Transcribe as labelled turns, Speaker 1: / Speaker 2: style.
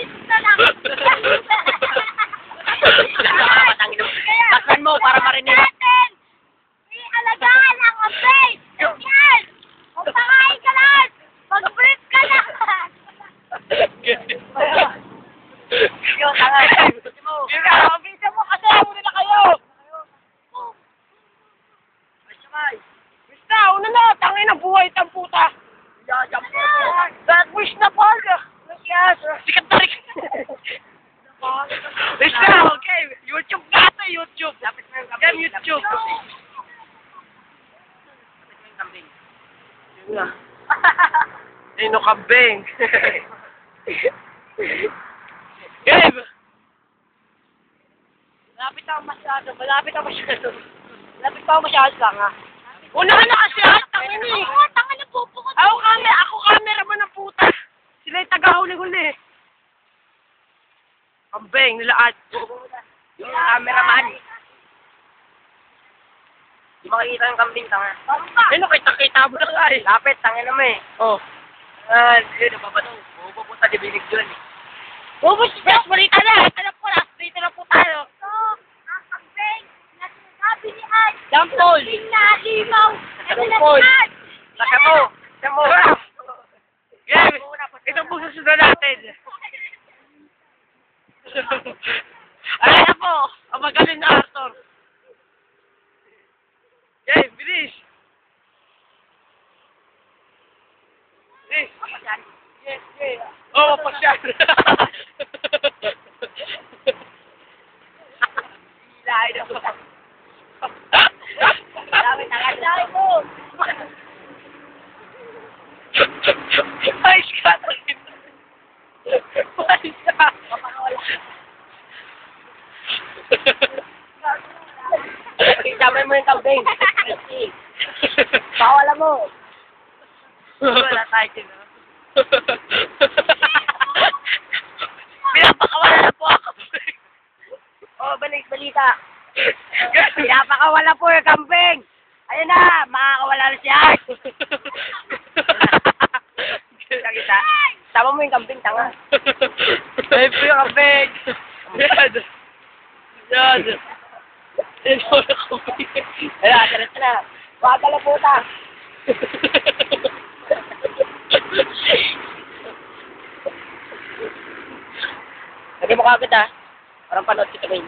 Speaker 1: Ito lang.
Speaker 2: Takpan mo para marinig.
Speaker 1: Natin! Ialagaan ang update! Yan! Magpakain ka lang! Mag-brief ka lang!
Speaker 2: Yun, tanga.
Speaker 1: Bisa mo kasi muna na kayo!
Speaker 2: Basta, una na. Tangin ang buhay itang puta. That wish na pala. Yes. Sikat na rin. Basta, okay. YouTube natin, YouTube. Yan, YouTube. Yun nga. Ay, no kambing. Gabe! Malapit ako masyado. Malapit ako masyado lang, ha? Unahan na kasi, ha? Tangin eh.
Speaker 1: Oo, tanga na pupukot.
Speaker 2: Ako camera mo ng puta. Sila yung taga-huli-huli. Kambing, nilaad. Yung cameraman. Di makikita yung kambing, tanga. Ano, kita mo na nga eh. Lapit, tangin naman eh. Oh. Yun, nababato. Pupunta di binig dyan eh. Bubus, fresh balita na. Alam ko na, dito na po tayo.
Speaker 1: So, ang kambing na sinasabi ni Ad.
Speaker 2: Jampol.
Speaker 1: Na limaw.
Speaker 2: Jampol. Laka mo. Jampol. Yeah, ito po susunod natin. Ayan na po, ang magaling na Arthur. Okay, bilis. Bilis. Yes, yes. Oh, mapasyan. Hilahin na po.
Speaker 1: Dami mo.
Speaker 2: Ay, skatagin. Ay, ka. Isabay mo yung kambing. Pawala mo. Wala tayo sila. Pinapakawala na po ako. Oh, balita. Pinapakawala po yung kambing. Ayun na, makakawala na siya. Kita. Tama mo yung kambing, tanga. Ay po yung kambing. Yan. Yan. Yan po yung kambing. Ayan, taras na. Wag ka lang puta. Lagi mo kagad ha. Parang panood kita kayo.